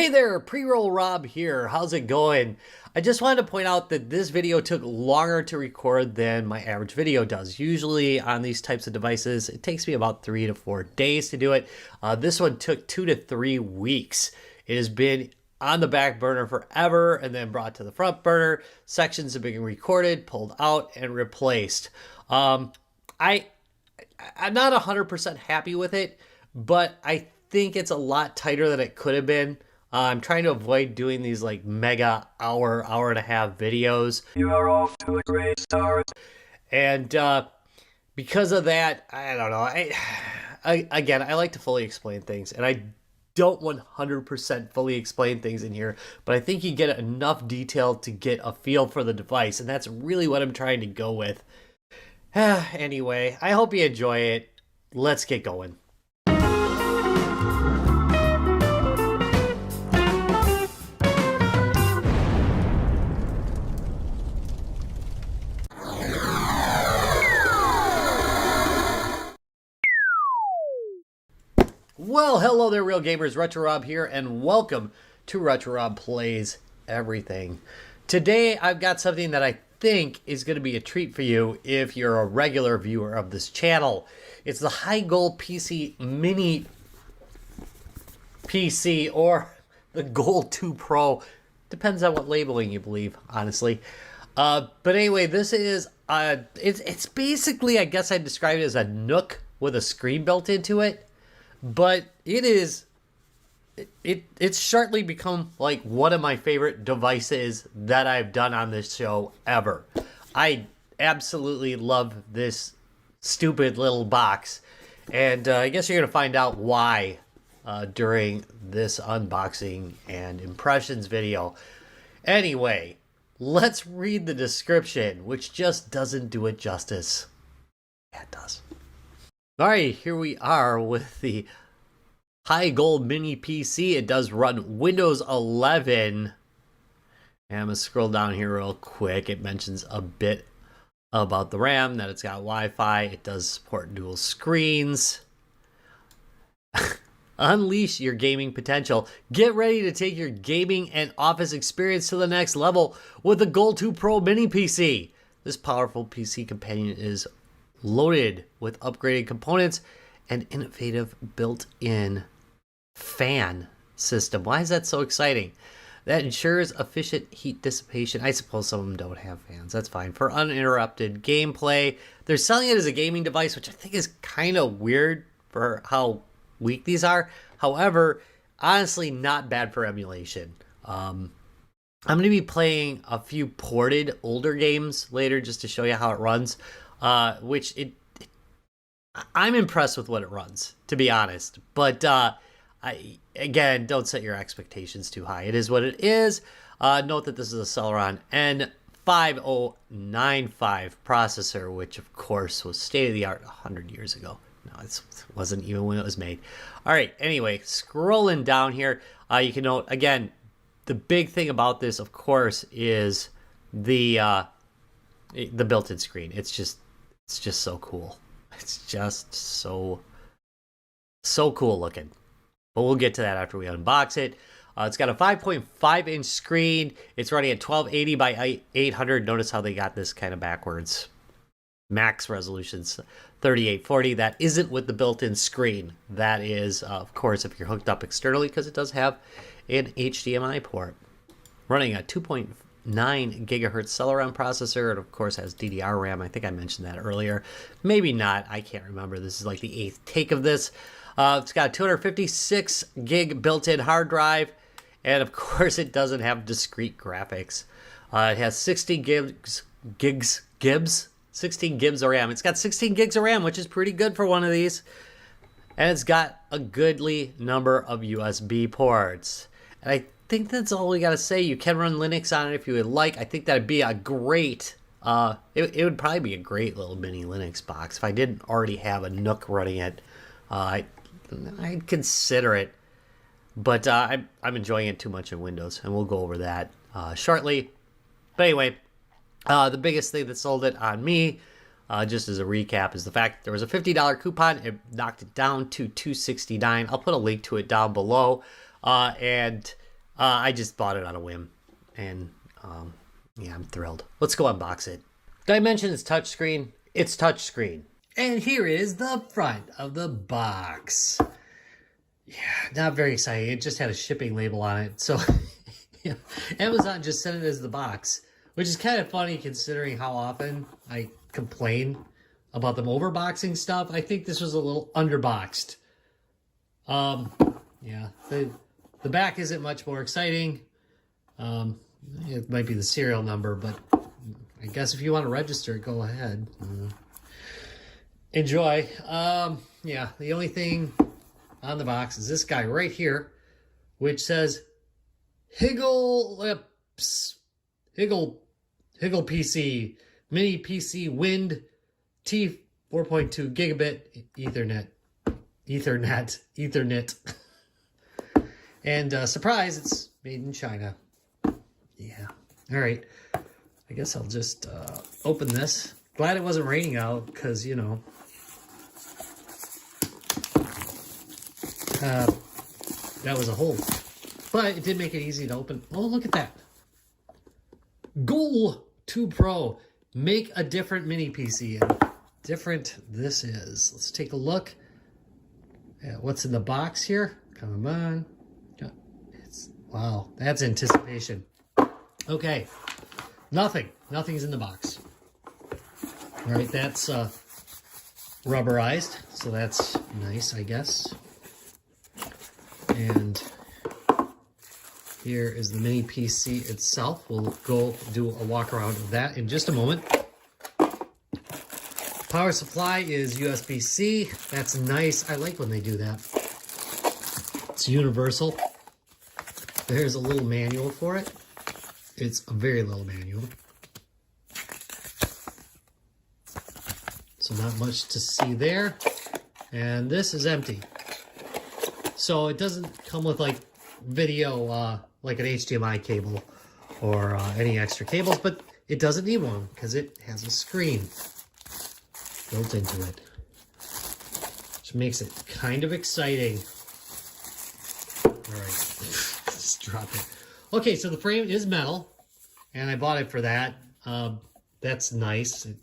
Hey there, Pre-Roll Rob here. How's it going? I just wanted to point out that this video took longer to record than my average video does. Usually on these types of devices, it takes me about 3 to 4 days to do it. This one took 2 to 3 weeks. It has been on the back burner forever and then brought to the front burner. Sections have been recorded, pulled out, and replaced. I'm not 100% happy with it, but I think it's a lot tighter than it could have been. I'm trying to avoid doing these like mega hour and a half videos. You are off to a great start. And because of that, I don't know. Again, I like to fully explain things, and I don't 100% fully explain things in here, but I think you get enough detail to get a feel for the device, and that's really what I'm trying to go with. Anyway, I hope you enjoy it. Let's get going. Well, hello there, real gamers. Retro Rob here, and welcome to Retro Rob Plays Everything. Today, I've got something that I think is going to be a treat for you if you're a regular viewer of this channel. It's the Gole PC Mini PC, or the Gole2 Pro. Depends on what labeling you believe, honestly. But anyway, this is it's basically, I guess I'd describe it as a Nook with a screen built into it. But it's shortly become like one of my favorite devices that I've done on this show ever. I absolutely love this stupid little box, and I guess you're gonna find out why during this unboxing and impressions video. Anyway, let's read the description, which just doesn't do it justice. Yeah, it does. Alright, here we are with the Gole Mini PC. It does run Windows 11. And I'm going to scroll down here real quick. It mentions a bit about the RAM, that it's got Wi-Fi. It does support dual screens. Unleash your gaming potential. Get ready to take your gaming and office experience to the next level with the Gole2 Pro Mini PC. This powerful PC companion is loaded with upgraded components and innovative built-in fan system. Why is that so exciting? That ensures efficient heat dissipation. I suppose some of them don't have fans. That's fine. For uninterrupted gameplay. They're selling it as a gaming device, which I think is kind of weird for how weak these are. However, honestly, not bad for emulation. I'm going to be playing a few ported older games later just to show you how it runs. I'm impressed with what it runs, to be honest. But again, don't set your expectations too high. It is what it is. Note that this is a Celeron N5095 processor, which of course was state-of-the-art 100 years ago. No, it wasn't even when it was made. All right, anyway, scrolling down here, you can note, again, the big thing about this, of course, is the built-in screen. It's just so cool. It's just so cool looking. But we'll get to that after we unbox it. It's got a 5.5 inch screen. It's running at 1280 by 800. Notice how they got this kind of backwards. Max resolution's 3840. That isn't with the built-in screen. That is, of course, if you're hooked up externally, because it does have an HDMI port. Running a 2.9 gigahertz Celeron processor. It of course has DDR RAM. I think I mentioned that earlier. Maybe not. I can't remember. This is like the 8th take of this. It's got a 256 gig built-in hard drive, and of course it doesn't have discrete graphics. It has 16 gigs of RAM. It's got 16 gigs of RAM, which is pretty good for one of these. And it's got a goodly number of USB ports. And I think that's all we got to say. You can run Linux on it if you would like. I think that'd be a great, it would probably be a great little mini Linux box. If I didn't already have a Nook running it, I'd consider it. But I'm enjoying it too much in Windows, and we'll go over that shortly. But anyway, the biggest thing that sold it on me, just as a recap, is the fact that there was a $50 coupon. It knocked it down to $269. I'll put a link to it down below. And I just bought it on a whim, and yeah, I'm thrilled. Let's go unbox it. Did I mention it's touchscreen? It's touchscreen. And here is the front of the box. Yeah, not very exciting. It just had a shipping label on it. So yeah, Amazon just sent it as the box, which is kind of funny considering how often I complain about them overboxing stuff. I think this was a little underboxed. Yeah, the back isn't much more exciting. It might be the serial number, but I guess if you want to register, go ahead. Enjoy. Yeah, the only thing on the box is this guy right here, which says Higgle PC, mini PC Wind T 4.2 gigabit Ethernet. And surprise, it's made in China. Yeah. All right. I guess I'll just open this. Glad it wasn't raining out because, you know, that was a hole. But it did make it easy to open. Oh, look at that. Gole2 Pro. Make a different mini PC. And different this is. Let's take a look at what's in the box here. Come on. Wow, that's anticipation. Okay. Nothing's in the box. All right, that's rubberized, so that's nice, I guess. And here is the mini PC itself. We'll go do a walk around of that in just a moment. Power supply is USB-C. That's nice. I like when they do that. It's universal. There's a little manual for it. It's a very little manual. So not much to see there. And this is empty. So it doesn't come with like video, like an HDMI cable or any extra cables, but it doesn't need one because it has a screen built into it, which makes it kind of exciting. All right. Just drop it. Okay, so the frame is metal, and I bought it for that. That's nice. It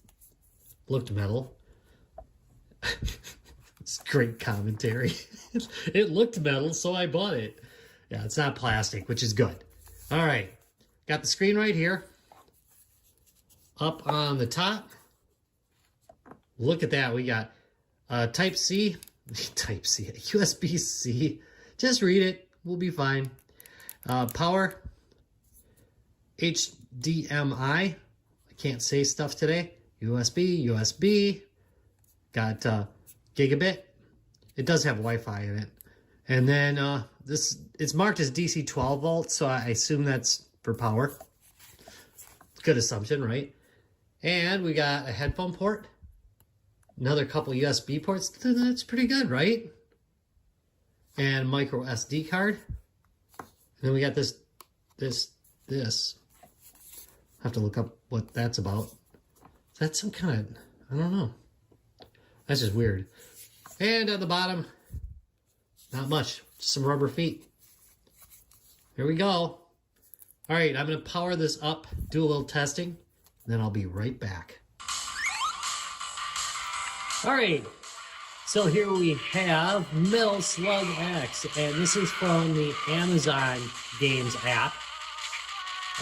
looked metal. It's great commentary. It looked metal, so I bought it. Yeah, it's not plastic, which is good. All right, got the screen right here. Up on the top. Look at that. We got Type-C, USB-C. Just read it. We'll be fine. Power, HDMI. I can't say stuff today. USB. Got gigabit. It does have Wi-Fi in it. And then it's marked as DC 12 volts, so I assume that's for power. Good assumption, right? And we got a headphone port. Another couple USB ports. That's pretty good, right? And micro SD card. And then we got this. I have to look up what that's about. That's some kind of, I don't know. That's just weird. And at the bottom, not much. Just some rubber feet. Here we go. All right, I'm going to power this up, do a little testing, and then I'll be right back. All right, so here we have Metal Slug X, and this is from the Amazon Games app.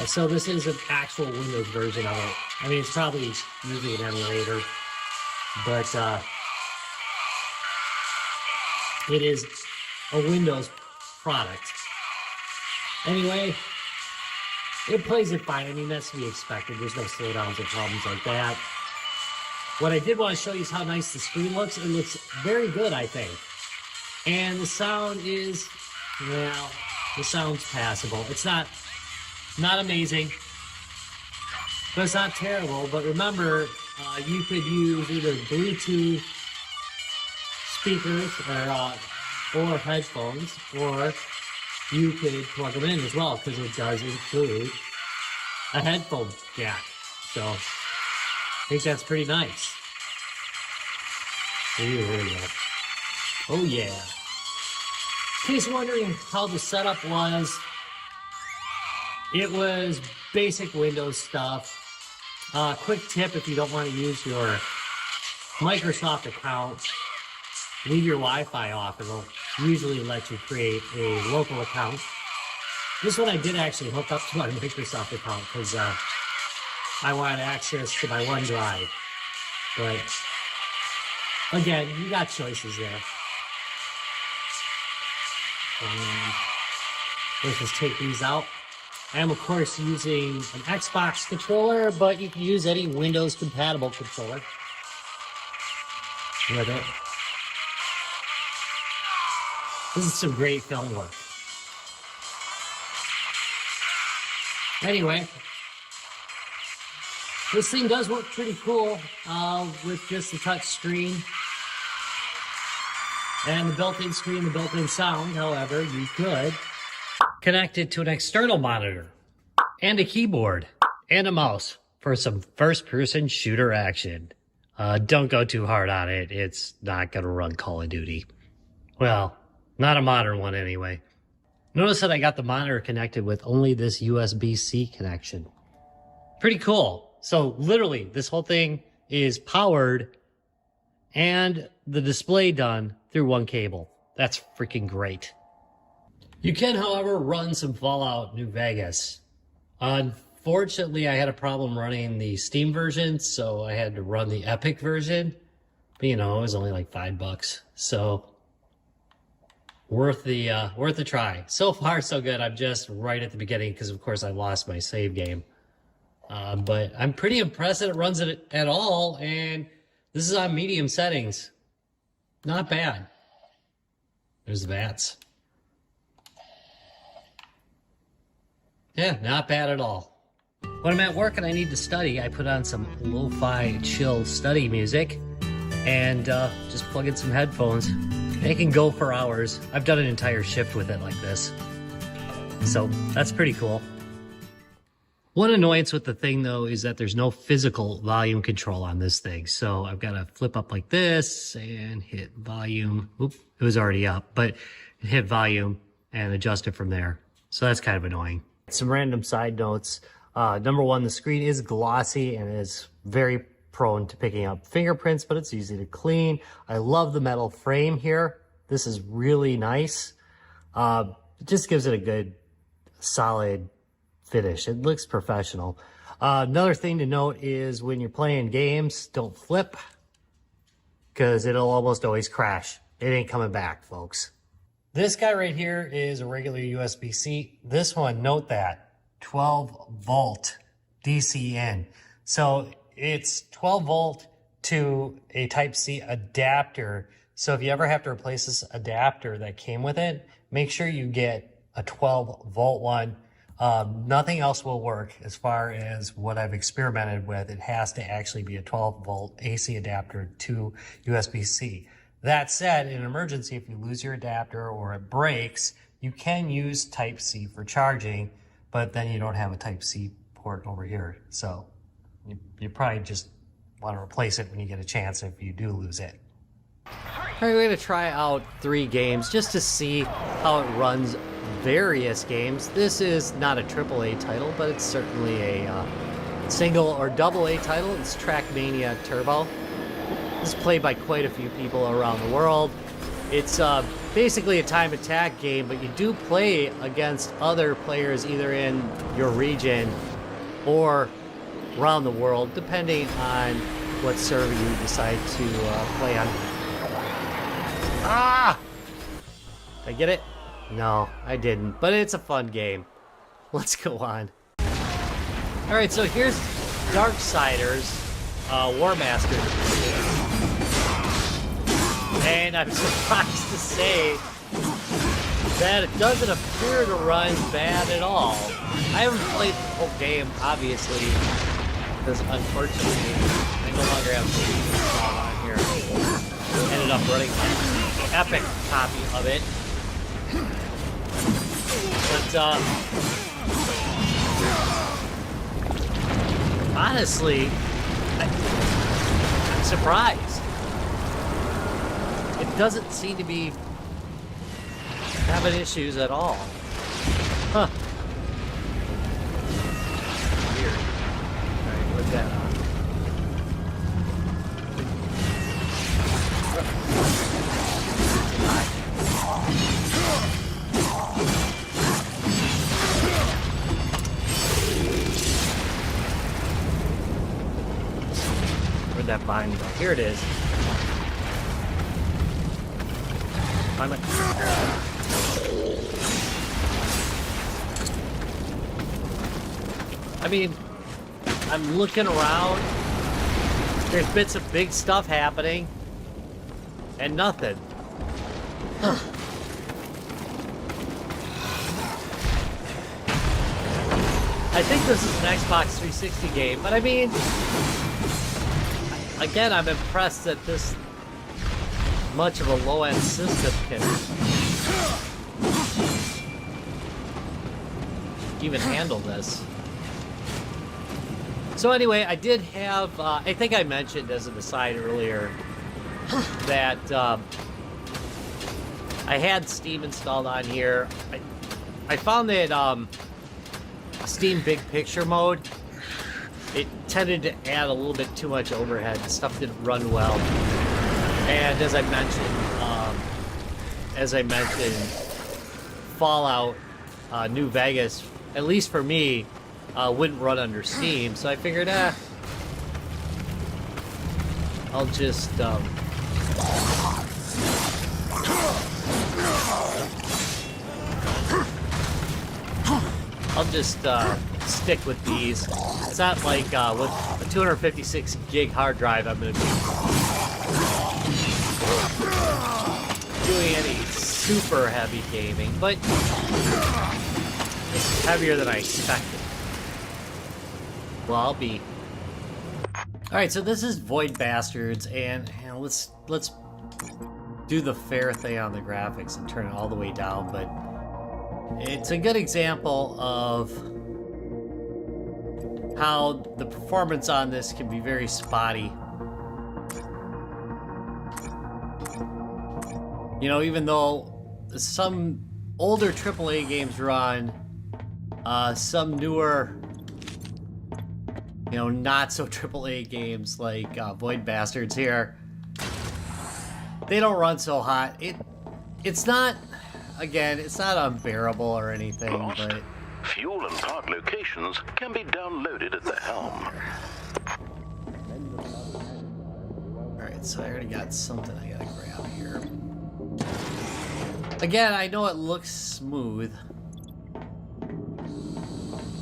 So this is an actual Windows version of it. I mean, it's probably using an emulator, but it is a Windows product. Anyway, it plays it fine. I mean, that's to be expected. There's no slowdowns or problems like that. What I did want to show you is how nice the screen looks. It looks very good, I think. And the sound is, well, the sound's passable. It's not amazing, but it's not terrible. But remember, you could use either Bluetooth speakers or headphones, or you could plug them in as well, because it does include a headphone jack. So I think that's pretty nice. Here we go. Oh yeah. In case you're wondering how the setup was, It was basic Windows stuff. Quick tip, if you don't want to use your Microsoft account, leave your Wi-Fi off. It'll usually let you create a local account. This one I did actually hook up to my Microsoft account because I wanted access to my OneDrive. But again, you got choices there. And let's just take these out. I am, of course, using an Xbox controller, but you can use any Windows-compatible controller with it. This is some great film work. Anyway, this thing does work pretty cool with just the touch screen and the built-in screen, the built-in sound. However, you could connect it to an external monitor and a keyboard and a mouse for some first-person shooter action. Don't go too hard on it. It's not going to run Call of Duty. Well, not a modern one anyway. Notice that I got the monitor connected with only this USB-C connection. Pretty cool. So literally, this whole thing is powered and the display done through one cable. That's freaking great. You can, however, run some Fallout New Vegas. Unfortunately, I had a problem running the Steam version, so I had to run the Epic version. But, you know, it was only like $5. So worth the try. So far, so good. I'm just right at the beginning because, of course, I lost my save game. But I'm pretty impressed that it runs it at all, and this is on medium settings. Not bad. There's the VATS. Yeah, not bad at all. When I'm at work and I need to study, I put on some lo-fi chill study music and just plug in some headphones. They can go for hours. I've done an entire shift with it like this. So that's pretty cool. One annoyance with the thing, though, is that there's no physical volume control on this thing. So I've got to flip up like this and hit volume. Oop, it was already up, but hit volume and adjust it from there. So that's kind of annoying. Some random side notes. Number one, the screen is glossy and is very prone to picking up fingerprints, but it's easy to clean. I love the metal frame here. This is really nice. It just gives it a good, solid finish. It looks professional. Another thing to note is when you're playing games, don't flip because it'll almost always crash. It ain't coming back, folks. This guy right here is a regular USB-C. This one, note that, 12 volt DC in. So it's 12 volt to a Type-C adapter. So if you ever have to replace this adapter that came with it, make sure you get a 12 volt one. Nothing else will work as far as what I've experimented with. It has to actually be a 12 volt AC adapter to USB-C. That said, in an emergency, if you lose your adapter or it breaks, you can use Type-C for charging, but then you don't have a Type-C port over here. So you probably just want to replace it when you get a chance if you do lose it. All right, we're going to try out 3 games just to see how it runs various games. This is not a AAA title, but it's certainly a single or double A title. It's Trackmania Turbo. This is played by quite a few people around the world. It's basically a time attack game, but you do play against other players either in your region or around the world, depending on what server you decide to play on. Ah! Did I get it? No, I didn't, but it's a fun game. Let's go on. Alright, so here's Darksiders, War Master. And I'm surprised to say that it doesn't appear to run bad at all. I haven't played the whole game, obviously, because unfortunately I no longer have the install on here. Ended up running an Epic copy of it. But honestly, I'm surprised. It doesn't seem to be having issues at all. Huh. that behind me? Here it is. I mean, I'm looking around. There's bits of big stuff happening. And nothing. I think this is an Xbox 360 game, but I mean, again, I'm impressed that this much of a low-end system can even handle this. So anyway, I did have, I think I mentioned as an aside earlier that I had Steam installed on here. I found that Steam Big Picture mode, it tended to add a little bit too much overhead. The stuff didn't run well. And as I mentioned, Fallout New Vegas, at least for me, wouldn't run under Steam. So I figured, I'll just stick with these. It's not like with a 256 gig hard drive I'm going to be doing any super heavy gaming, but it's heavier than I expected. Well, I'll be. Alright, so this is Void Bastards, and let's do the fair thing on the graphics and turn it all the way down, but it's a good example of how the performance on this can be very spotty. You know, even though some older AAA games run, some newer, you know, not so AAA games like Void Bastards here, they don't run so hot. It's not, again, it's not unbearable or anything, but fuel and park locations can be downloaded at the helm. Alright, so I already got something I gotta grab here. Again, I know it looks smooth.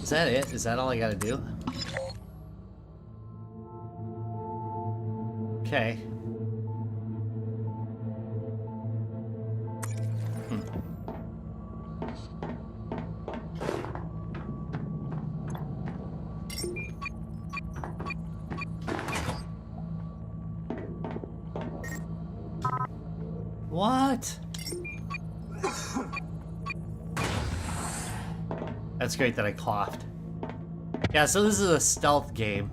Is that it? Is that all I gotta do? Okay. What? That's great that I coughed. Yeah, so this is a stealth game.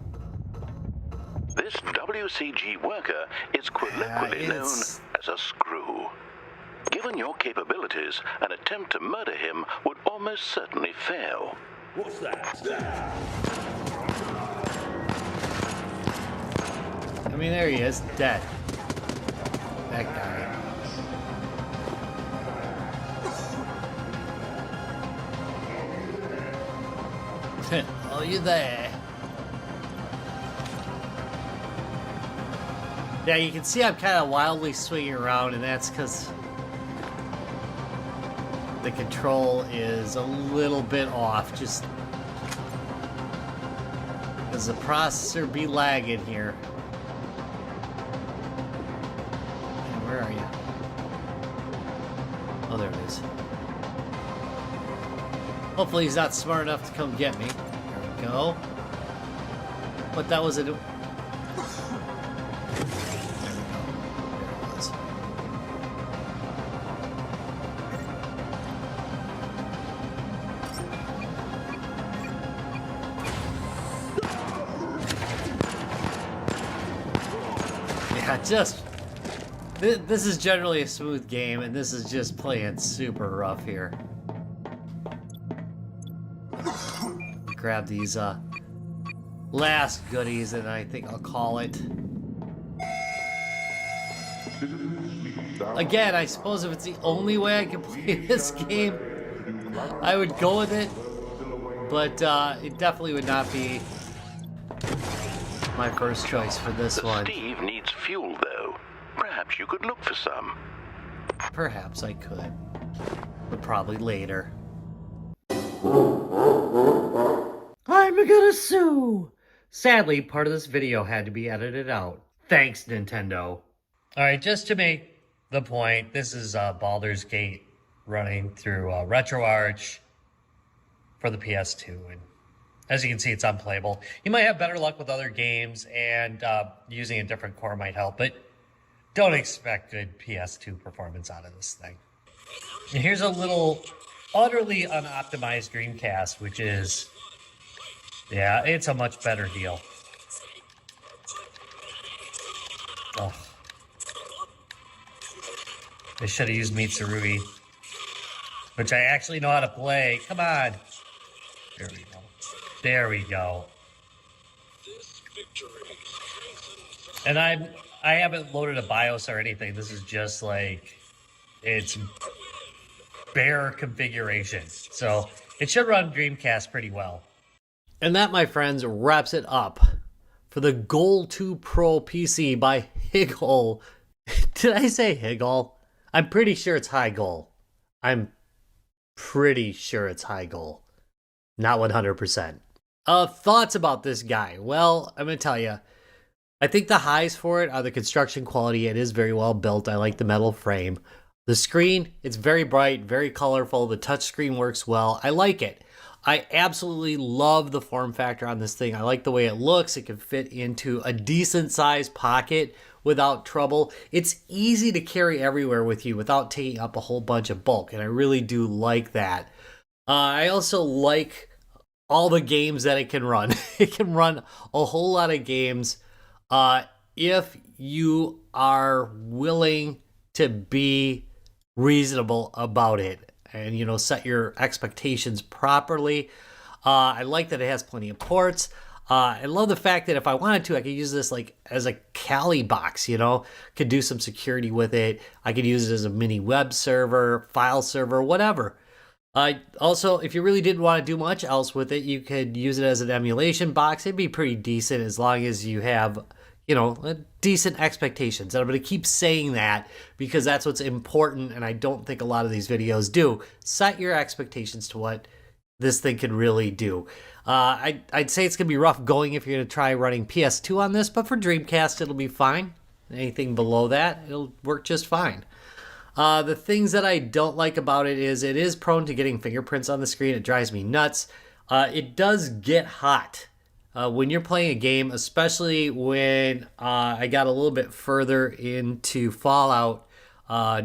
This WCG worker is colloquially known as a screw. Given your capabilities, an attempt to murder him would almost certainly fail. What's that? I mean, there he is, dead. That guy. Oh, you there? Yeah, you can see I'm kind of wildly swinging around, and that's because the control is a little bit off, just because the processor be lagging here. And where are you? Oh, there it is. Hopefully he's not smart enough to come get me. There we go. But that was a... There we go. There it was. Yeah, just... This is generally a smooth game, and this is just playing super rough here. Grab these last goodies, and I think I'll call it. Again, I suppose if it's the only way I can play this game, I would go with it, but it definitely would not be my first choice for this one. Steve needs fuel, though. Perhaps you could look for some. Perhaps I could, but probably later. I'm gonna sue! Sadly, part of this video had to be edited out. Thanks, Nintendo. Alright, just to make the point, this is Baldur's Gate running through RetroArch for the PS2. And as you can see, it's unplayable. You might have better luck with other games, and using a different core might help, but don't expect good PS2 performance out of this thing. And here's a little utterly unoptimized Dreamcast, which is, yeah, it's a much better deal. Oh. They should have used Mitsurugi, which I actually know how to play. Come on. There we go. There we go. And I haven't loaded a BIOS or anything. This is just like, it's bare configuration. So it should run Dreamcast pretty well. And that, my friends, wraps it up for the Gole2 Pro PC by Higgle. Did I say Higgle? I'm pretty sure it's Higgle. I'm pretty sure it's Higgle. Not 100%. Thoughts about this guy? Well, I'm going to tell you. I think the highs for it are the construction quality. It is very well built. I like the metal frame. The screen, it's very bright, very colorful. The touchscreen works well. I like it. I absolutely love the form factor on this thing. I like the way it looks. It can fit into a decent sized pocket without trouble. It's easy to carry everywhere with you without taking up a whole bunch of bulk, and I really do like that. I also like all the games that it can run. It can run a whole lot of games if you are willing to be reasonable about it and, you know, set your expectations properly. I like that it has plenty of ports. I love the fact that if I wanted to, I could use this like as a Kali box, you know, could do some security with it. I could use it as a mini web server, file server, whatever. Also, if you really didn't want to do much else with it, you could use it as an emulation box. It'd be pretty decent as long as you have, you know, decent expectations. And I'm going to keep saying that because that's what's important, and I don't think a lot of these videos do. Set your expectations to what this thing can really do. I'd say it's going to be rough going if you're going to try running PS2 on this, but for Dreamcast, it'll be fine. Anything below that, it'll work just fine. The things that I don't like about it is prone to getting fingerprints on the screen. It drives me nuts. It does get hot when you're playing a game, especially when I got a little bit further into Fallout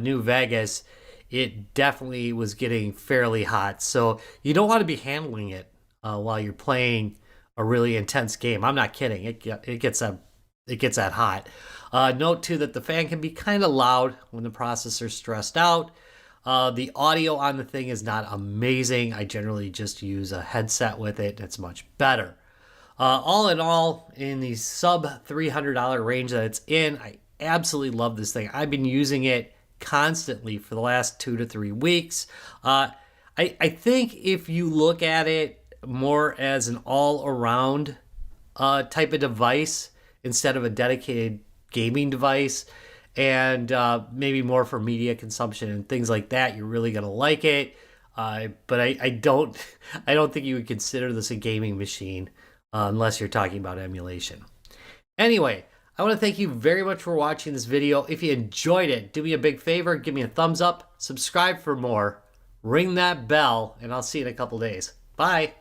New Vegas. It definitely was getting fairly hot. So you don't want to be handling it while you're playing a really intense game. I'm not kidding. It gets that hot. Note too that the fan can be kind of loud when the processor's stressed out. The audio on the thing is not amazing. I generally just use a headset with it. It's much better. All in all, in the sub $300 range that it's in, I absolutely love this thing. I've been using it constantly for the last 2 to 3 weeks. I think if you look at it more as an all-around type of device instead of a dedicated gaming device, and maybe more for media consumption and things like that, you're really gonna like it. But I don't think you would consider this a gaming machine unless you're talking about emulation. Anyway, I want to thank you very much for watching this video. If you enjoyed it, do me a big favor, give me a thumbs up, subscribe for more, ring that bell, and I'll see you in a couple days. Bye.